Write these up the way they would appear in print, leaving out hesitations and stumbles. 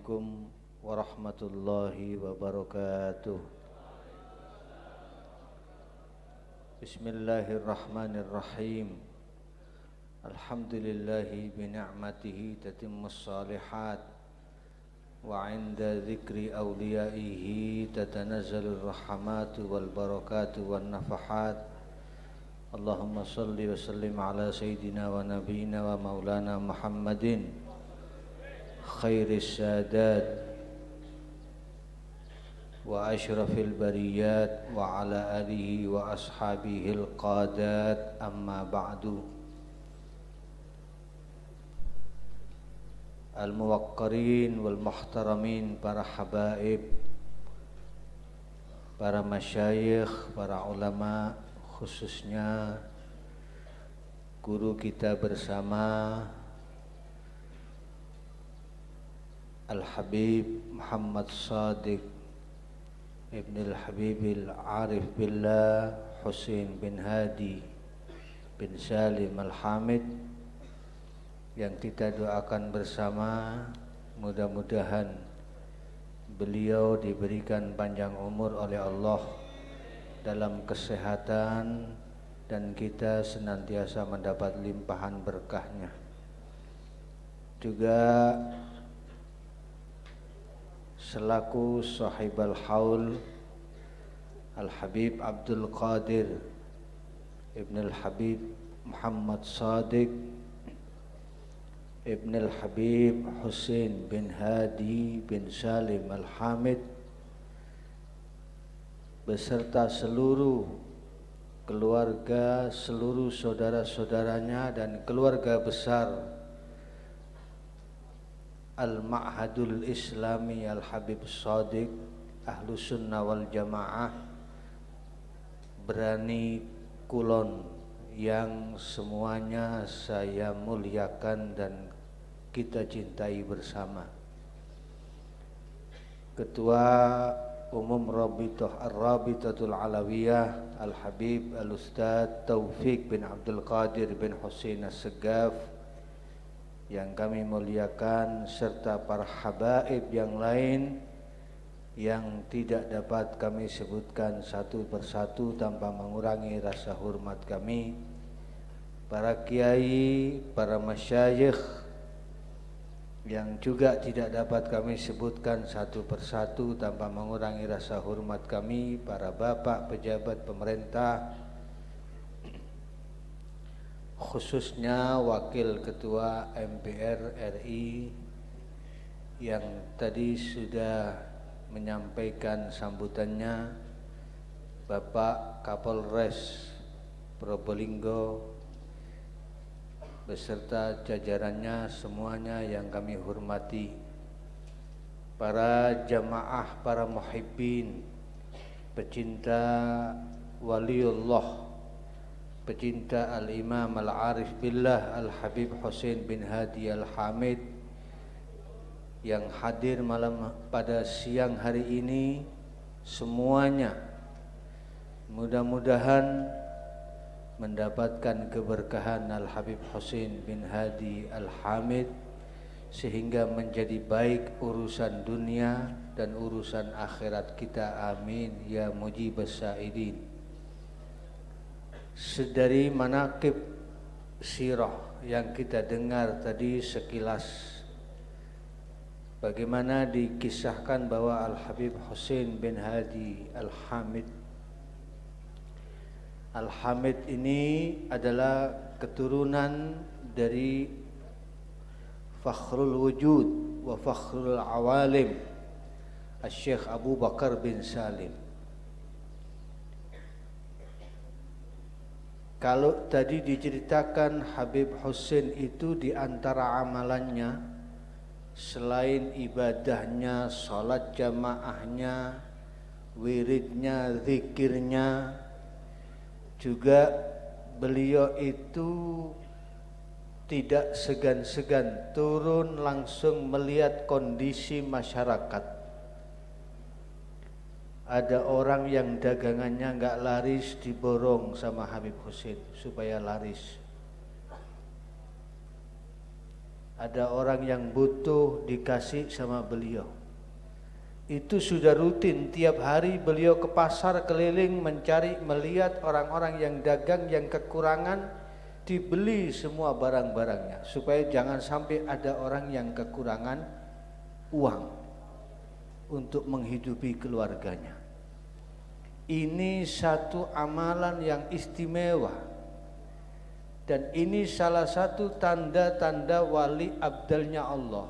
Assalamualaikum warahmatullahi wabarakatuh. Bismillahirrahmanirrahim. Alhamdulillahi bini'matihi tatimmus salihat wa 'inda dzikri awliyaihi tatanazzalur rahmatu wal barakatu wan nafahat. Allahumma salli wa sallim ala sayyidina wa nabiyyina wa maulana Muhammadin khairis sadat wa asyrafil bariyat wa ala alihi wa ashabihil qadat, amma ba'du. Al-muwaqqarin wal muhtaramin, para habaib, para masyayikh, para ulama, khususnya guru kita bersama Al-Habib Muhammad Shadiq Ibn Al-Habib Al-Arif Billah Husain bin Hadi bin Salim Al-Hamid, yang kita doakan bersama, mudah-mudahan beliau diberikan panjang umur oleh Allah dalam kesehatan dan kita senantiasa mendapat limpahan berkahnya. Juga selaku sahibal haul Al-Habib Abdul Qadir Ibn Al-Habib Muhammad Shadiq Ibn Al-Habib Husain bin Hadi bin Salim Al-Hamid beserta seluruh keluarga, seluruh saudara-saudaranya dan keluarga besar Al-Ma'hadul Islami Al-Habib Shadiq Ahlus Sunnah wal Jamaah Berani Kulon, yang semuanya saya muliakan dan kita cintai bersama. Ketua Umum Rabitatul Alawiyah Al-Habib Al-Ustadz Taufik bin Abdul Qadir bin Husain As-Segaf yang kami muliakan, serta para habaib yang lain yang tidak dapat kami sebutkan satu persatu tanpa mengurangi rasa hormat kami, para kiai, para masyayikh yang juga tidak dapat kami sebutkan satu persatu tanpa mengurangi rasa hormat kami, para bapak pejabat pemerintah, khususnya Wakil Ketua MPR RI yang tadi sudah menyampaikan sambutannya, Bapak Kapolres Probolinggo beserta jajarannya semuanya yang kami hormati, para jamaah, para muhibbin, pecinta waliullah, pecinta Al-Imam Al-Arif Billah Al-Habib Husain bin Hadi Al-Hamid yang hadir malam pada siang hari ini, semuanya mudah-mudahan mendapatkan keberkahan Al-Habib Husain bin Hadi Al-Hamid sehingga menjadi baik urusan dunia dan urusan akhirat kita, amin ya mujibas sa'idin. Sedari manaqib sirah yang kita dengar tadi sekilas, bagaimana dikisahkan bahwa Al-Habib Husain bin Hadi Al-Hamid ini adalah keturunan dari Fakhrul Wujud wa Fakhrul Awalim Syekh Abu Bakar bin Salim. Kalau tadi diceritakan Habib Husain itu di antara amalannya, selain ibadahnya, salat jamaahnya, wiridnya, zikirnya, juga beliau itu tidak segan-segan turun langsung melihat kondisi masyarakat. Ada orang yang dagangannya enggak laris, diborong sama Habib Husain supaya laris. ada orang yang butuh dikasih sama beliau. Itu sudah rutin, tiap hari beliau ke pasar keliling mencari, melihat orang-orang yang dagang yang kekurangan, dibeli semua barang-barangnya supaya jangan sampai ada orang yang kekurangan uang untuk menghidupi keluarganya. Ini satu amalan yang istimewa, dan ini salah satu tanda-tanda wali abdalnya Allah,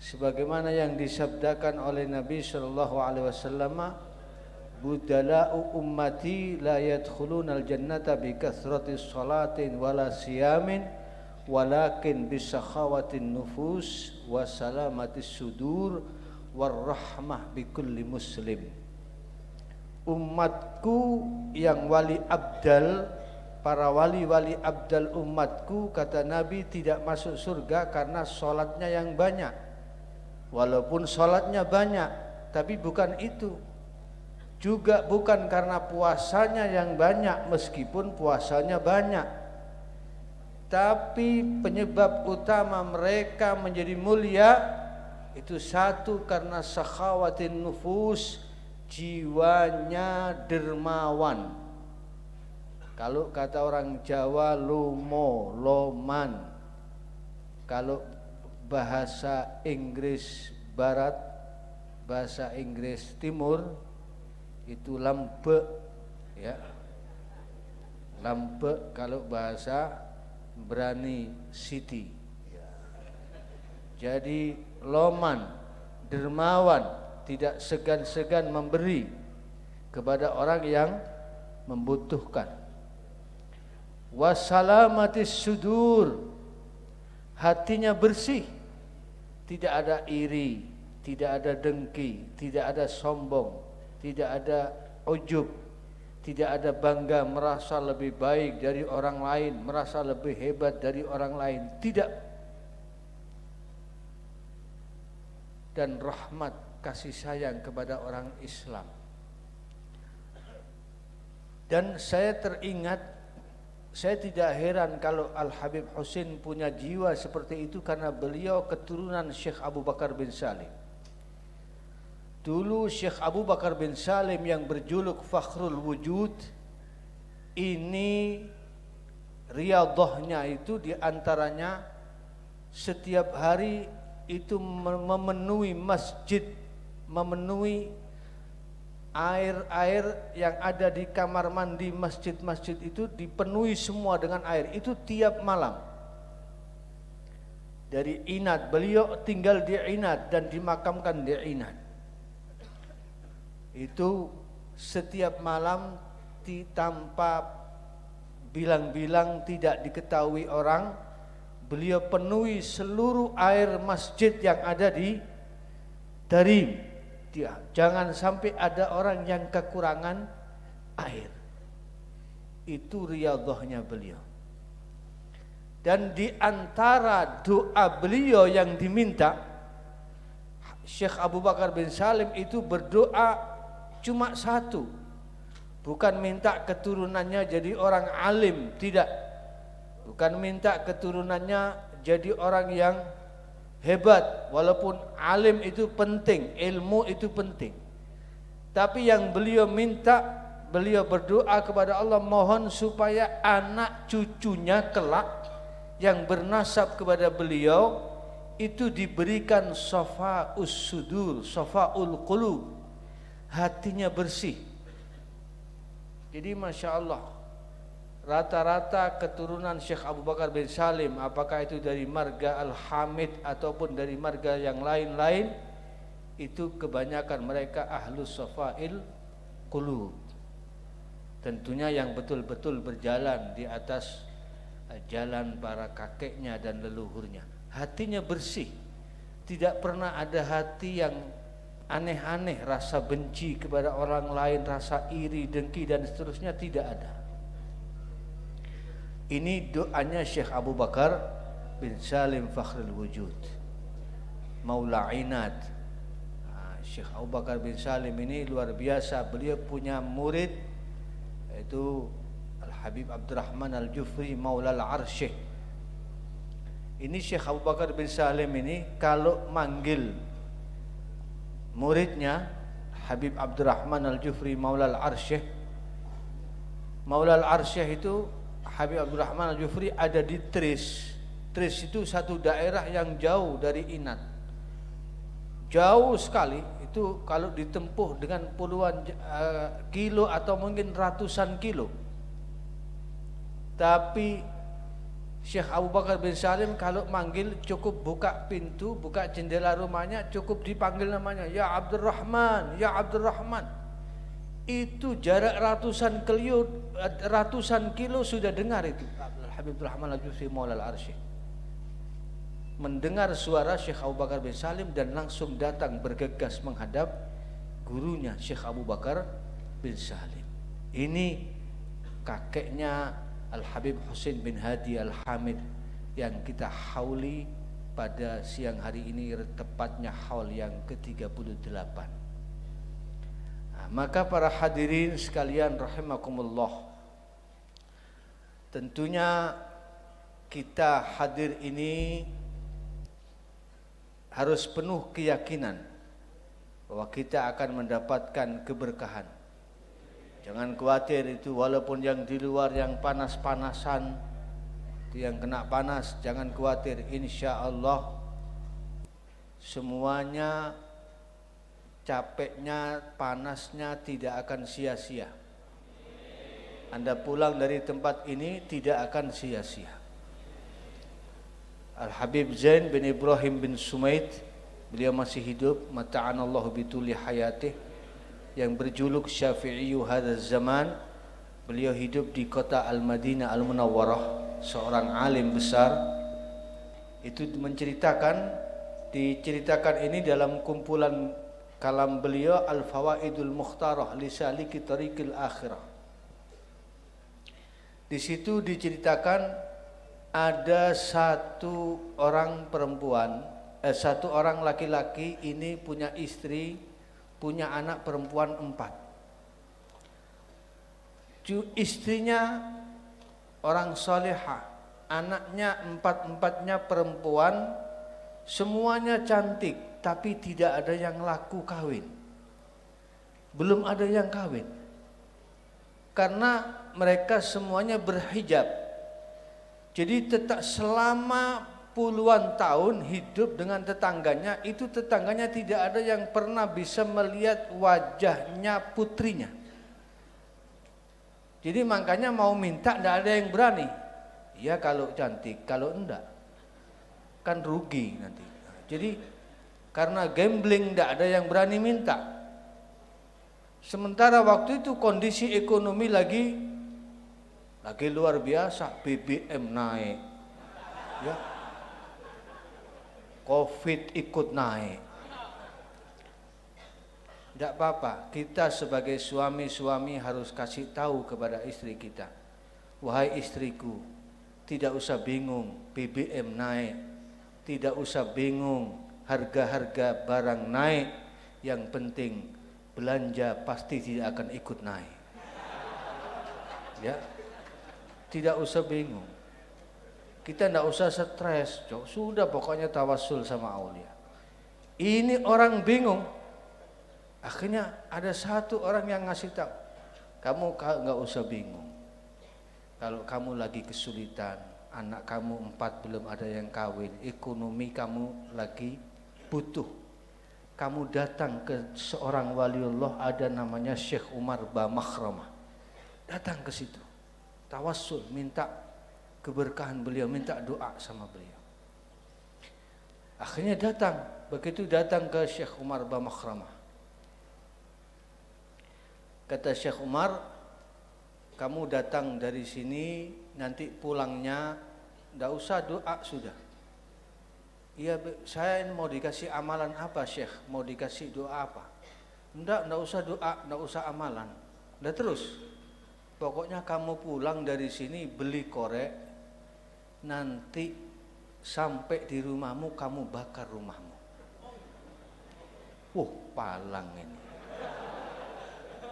sebagaimana yang disabdakan oleh Nabi sallallahu alaihi wasallam, budala'u ummati la yadkhulunal jannata bi kathrati salatin wala siyamin walakin bi sakhawatin nufus wa salamatis sudur war rahmah bi kulli muslim. Umatku yang wali abdal, para wali-wali abdal umatku, kata Nabi, tidak masuk surga karena sholatnya yang banyak. Walaupun sholatnya banyak, tapi bukan itu. Juga bukan karena puasanya yang banyak, meskipun puasanya banyak. Tapi penyebab utama mereka menjadi mulia itu satu, karena sakhawatin nufus, jiwanya dermawan. Kalau kata orang Jawa, lomo, loman. Kalau bahasa Inggris Barat, bahasa Inggris Timur, itu lampe, ya. Lampe kalau bahasa Brani City, ya. Jadi loman, dermawan, tidak segan-segan memberi kepada orang yang membutuhkan. Wasalamatis sudur, hatinya bersih, tidak ada iri, tidak ada dengki, tidak ada sombong, tidak ada ujub, tidak ada bangga merasa lebih baik dari orang lain, merasa lebih hebat dari orang lain, tidak. Dan rahmat, kasih sayang kepada orang Islam. Dan saya teringat, saya tidak heran kalau Al-Habib Husin punya jiwa seperti itu, karena beliau keturunan Syekh Abu Bakar bin Salim. Dulu Syekh Abu Bakar bin Salim yang berjuluk Fakhrul Wujud, ini riyadhahnya itu diantaranya setiap hari itu memenuhi masjid, memenuhi air-air yang ada di kamar mandi masjid-masjid itu dipenuhi semua dengan air, itu tiap malam. Dari Inat, beliau tinggal di Inat dan dimakamkan di Inat. Itu setiap malam tanpa bilang-bilang, tidak diketahui orang, beliau penuhi seluruh air masjid yang ada di Tarim. Jangan sampai ada orang yang kekurangan air. Itu riyadhahnya beliau. Dan di antara doa beliau yang diminta, Syekh Abu Bakar bin Salim itu berdoa cuma satu. Bukan minta keturunannya jadi orang alim, tidak. Bukan minta keturunannya jadi orang yang hebat, walaupun alim itu penting, ilmu itu penting. Tapi yang beliau minta, beliau berdoa kepada Allah, mohon supaya anak cucunya kelak yang bernasab kepada beliau itu diberikan shafa'us sudur, shafa'ul qulub, hatinya bersih. Jadi Masya Allah, rata-rata keturunan Syekh Abu Bakar bin Salim, apakah itu dari marga Al-Hamid ataupun dari marga yang lain-lain, itu kebanyakan mereka ahlus shafa'il qulub. Tentunya yang betul-betul berjalan di atas jalan para kakeknya dan leluhurnya. Hatinya bersih, tidak pernah ada hati yang aneh-aneh, rasa benci kepada orang lain, rasa iri, dengki dan seterusnya, tidak ada. Ini doanya Syekh Abu Bakar bin Salim Fakhrul Wujud, Maula Inat. Syekh Abu Bakar bin Salim ini luar biasa. Beliau punya murid, yaitu Al-Habib Abdurrahman Al-Jufri Maula Al-Arsyih. Ini Syekh Abu Bakar bin Salim ini kalau manggil muridnya Habib Abdurrahman Al-Jufri Maula Al-Arsyih. Maula Al-Arsyih itu Habib Abdurrahman Al-Jufri ada di Tris. Tris itu satu daerah yang jauh dari Inat. Jauh sekali, itu kalau ditempuh dengan puluhan kilo atau mungkin ratusan kilo. Tapi Syekh Abu Bakar bin Salim kalau manggil cukup buka pintu, buka jendela rumahnya, cukup dipanggil namanya, ya Abdurrahman, ya Abdurrahman. Itu jarak ratusan kilo sudah dengar itu Habib Rahman Al-Jufri Maula Al-Arsyih. Mendengar suara Syekh Abu Bakar bin Salim dan langsung datang bergegas menghadap gurunya Syekh Abu Bakar bin Salim. Ini kakeknya Al-Habib Husain bin Hadi Al-Hamid yang kita hauli pada siang hari ini, tepatnya haul yang ke-38. Nah, maka para hadirin sekalian rahimakumullah, tentunya kita hadir ini harus penuh keyakinan bahwa kita akan mendapatkan keberkahan. Jangan khawatir itu, walaupun yang di luar yang panas-panasan, itu yang kena panas, jangan khawatir. Insya Allah semuanya, capeknya, panasnya tidak akan sia-sia. Anda pulang dari tempat ini tidak akan sia-sia. Al-Habib Zain bin Ibrahim bin Sumaid, beliau masih hidup, mata'anallahu bituli hayatih, yang berjuluk Syafi'iyu hadzal zaman. Beliau hidup di kota Al-Madinah Al-Munawwarah, seorang alim besar. Itu diceritakan ini dalam kumpulan kalam beliau Al-Fawaidul Mukhtarah li Saliki Tariqil Akhirah. Di situ diceritakan ada satu orang laki-laki ini punya istri, punya anak perempuan 4. Istrinya orang salihah, anaknya 4-4-nya perempuan, semuanya cantik, tapi tidak ada yang laku kawin. Belum ada yang kawin. Karena mereka semuanya berhijab. Jadi tetap selama puluhan tahun hidup dengan tetangganya, itu tetangganya tidak ada yang pernah bisa melihat wajahnya putrinya. Jadi makanya mau minta tidak ada yang berani. Ya kalau cantik, kalau enggak kan rugi nanti. Jadi karena gambling tidak ada yang berani minta. Sementara waktu itu kondisi ekonomi lagi luar biasa, BBM naik, ya. Covid ikut naik. Tidak apa-apa, kita sebagai suami-suami harus kasih tahu kepada istri kita, wahai istriku, tidak usah bingung BBM naik, tidak usah bingung harga-harga barang naik, yang penting belanja pasti tidak akan ikut naik. Ya, tidak usah bingung. Kita tidak usah stres, sudah pokoknya tawassul sama aulia. Ini orang bingung. Akhirnya ada satu orang yang ngasih tahu, kamu nggak usah bingung. Kalau kamu lagi kesulitan, anak kamu 4 belum ada yang kawin, ekonomi kamu lagi butuh, kamu datang ke seorang waliullah, ada namanya Syekh Umar Bamakhramah. Datang ke situ, tawassul, minta keberkahan beliau, minta doa sama beliau. Akhirnya begitu datang ke Syekh Umar Bamakhramah, kata Syekh Umar, kamu datang dari sini, nanti pulangnya tidak usah doa sudah. Iya, saya mau dikasih amalan apa Syekh? Mau dikasih doa apa? Tidak usah doa, tidak usah amalan. Udah terus, pokoknya kamu pulang dari sini beli korek, nanti sampai di rumahmu kamu bakar rumahmu. Palang ini.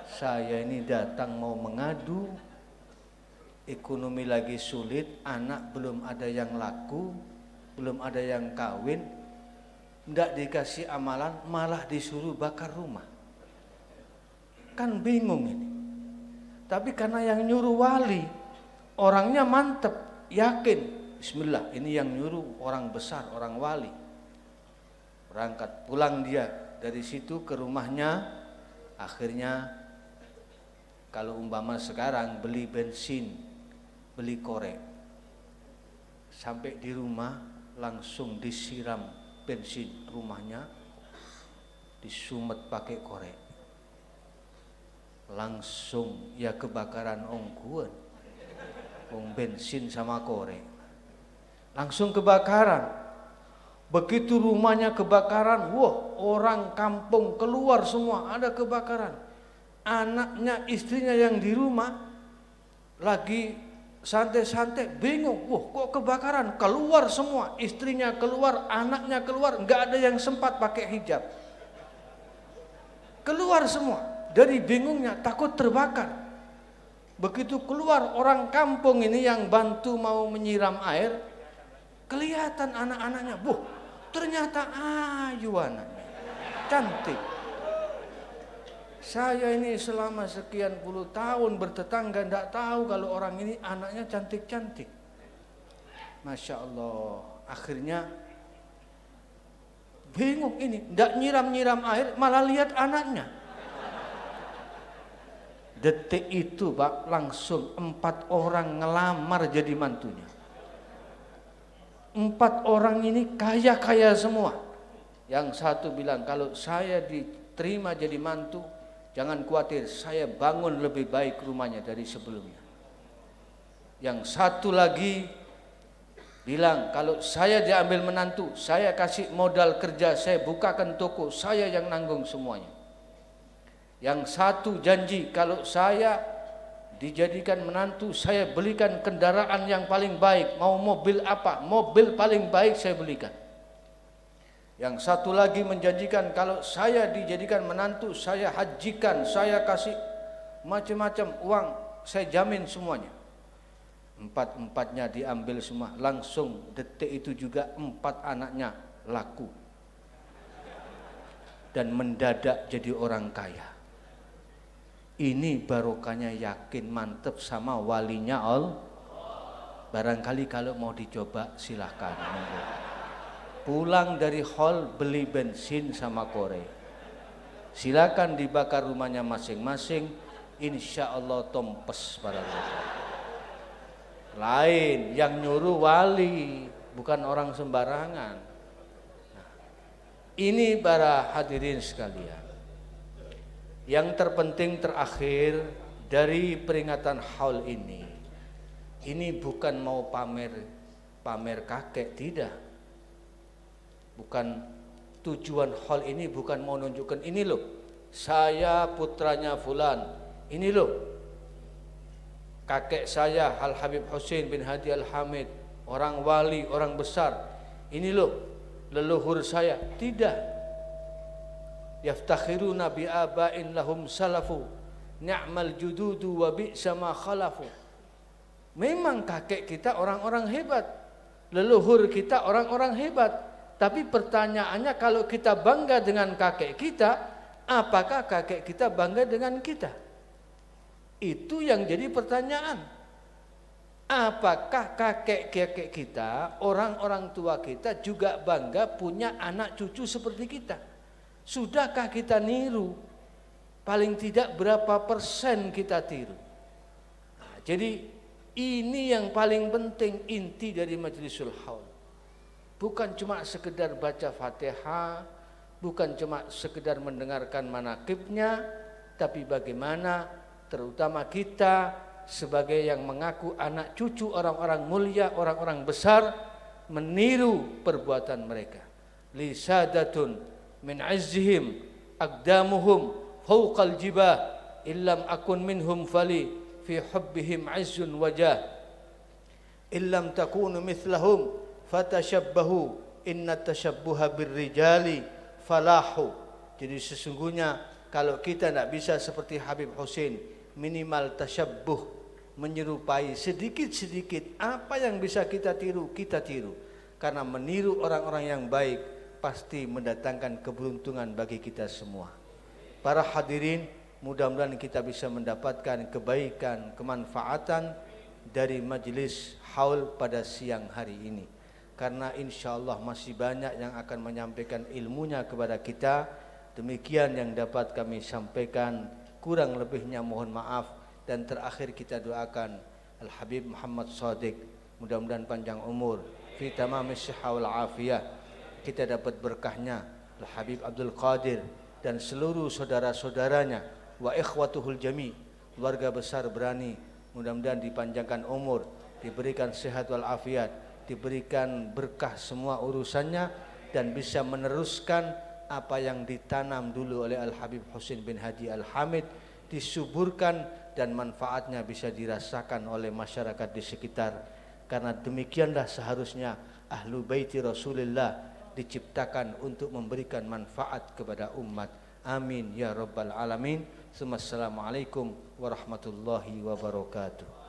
Saya ini datang mau mengadu, ekonomi lagi sulit, anak belum ada yang laku, belum ada yang kawin, ndak dikasih amalan, malah disuruh bakar rumah. Kan bingung ini. Tapi karena yang nyuruh wali, orangnya mantep, yakin, bismillah, ini yang nyuruh orang besar, orang wali. Berangkat, pulang dia dari situ ke rumahnya. Akhirnya kalau umpama sekarang beli bensin, beli korek, sampai di rumah langsung disiram bensin rumahnya, disumet pakai korek, langsung ya kebakaran ongkuan, bensin sama korek, langsung kebakaran. Begitu rumahnya kebakaran, wah, orang kampung keluar semua, ada kebakaran. Anaknya, istrinya yang di rumah lagi santai-santai, bingung, wah kok kebakaran, keluar semua, istrinya keluar, anaknya keluar, nggak ada yang sempat pakai hijab, keluar semua, dari bingungnya, takut terbakar. Begitu keluar orang kampung ini yang bantu mau menyiram air, kelihatan anak-anaknya, ternyata ayu anaknya, cantik. Saya ini selama sekian puluh tahun bertetangga, tidak tahu kalau orang ini anaknya cantik-cantik. Masya Allah. Akhirnya bingung ini, tidak nyiram-nyiram air, malah lihat anaknya. Detik itu Pak, langsung 4 orang ngelamar jadi mantunya. 4 orang ini kaya-kaya semua. Yang satu bilang, kalau saya diterima jadi mantu, jangan khawatir, saya bangun lebih baik rumahnya dari sebelumnya. Yang satu lagi bilang, kalau saya diambil menantu, saya kasih modal kerja, saya bukakan toko, saya yang nanggung semuanya. Yang satu janji, kalau saya dijadikan menantu, saya belikan kendaraan yang paling baik, mau mobil apa, mobil paling baik saya belikan. Yang satu lagi menjanjikan, kalau saya dijadikan menantu, saya hajikan, saya kasih macam-macam uang, saya jamin semuanya. 4-4-nya diambil semua, langsung detik itu juga 4 anaknya laku dan mendadak jadi orang kaya. Ini barokahnya yakin mantep sama walinya Allah. Barangkali kalau mau dicoba silahkan. Pulang dari hall beli bensin sama korek, silakan dibakar rumahnya masing-masing, insya Allah tompes para lain. Yang nyuruh wali, bukan orang sembarangan. Nah, ini para hadirin sekalian, yang terpenting terakhir dari peringatan haul ini bukan mau pamer kakek, tidak. Bukan tujuan haul ini, bukan mau nunjukkan ini loh, saya putranya fulan, ini loh kakek saya Al Habib Husain bin Hadi Al Hamid, orang wali, orang besar, ini loh leluhur saya. Tidak. Yaftakhiruna bi aba'in lahum salafu ni'mal jududu wa bi'sa ma khalafu. Memang kakek kita orang-orang hebat, leluhur kita orang-orang hebat. Tapi pertanyaannya, kalau kita bangga dengan kakek kita, apakah kakek kita bangga dengan kita? Itu yang jadi pertanyaan. Apakah kakek-kakek kita, orang-orang tua kita juga bangga punya anak cucu seperti kita? Sudahkah kita niru? Paling tidak berapa persen kita tiru? Nah, jadi ini yang paling penting, inti dari Majlisul Haul. Bukan cuma sekedar baca Fatihah, bukan cuma sekedar mendengarkan manaqibnya, tapi bagaimana terutama kita sebagai yang mengaku anak cucu orang-orang mulia, orang-orang besar, meniru perbuatan mereka. Li sadatun min azzihim aqdamuhum fawqal jibah illam akun minhum fali fi hubbihim azzun wajah illam takunu mithlahum fatashabbahu inna tashabbuha birrijali falahu. Jadi sesungguhnya kalau kita tidak bisa seperti Habib Husain, minimal tasyabbuh, menyerupai sedikit-sedikit apa yang bisa kita tiru, kita tiru. karena meniru orang-orang yang baik pasti mendatangkan keberuntungan bagi kita semua. Para hadirin, mudah-mudahan kita bisa mendapatkan kebaikan, kemanfaatan dari majelis haul pada siang hari ini. Karena insya Allah masih banyak yang akan menyampaikan ilmunya kepada kita. Demikian yang dapat kami sampaikan, kurang lebihnya mohon maaf. Dan terakhir kita doakan Al-Habib Muhammad Shadiq, mudah-mudahan panjang umur, fi tamamis sihah wal afiyah, kita dapat berkahnya. Al-Habib Abdul Qadir dan seluruh saudara-saudaranya, wa ikhwatuhul jami, keluarga besar Berani, mudah-mudahan dipanjangkan umur, diberikan sehat wal afiat, diberikan berkah semua urusannya, dan bisa meneruskan apa yang ditanam dulu oleh Al-Habib Husin bin Haji Al-Hamid, disuburkan dan manfaatnya bisa dirasakan oleh masyarakat di sekitar. Karena demikianlah seharusnya Ahlu Baiti Rasulullah diciptakan untuk memberikan manfaat kepada umat. Amin ya rabbal alamin. Assalamualaikum warahmatullahi wabarakatuh.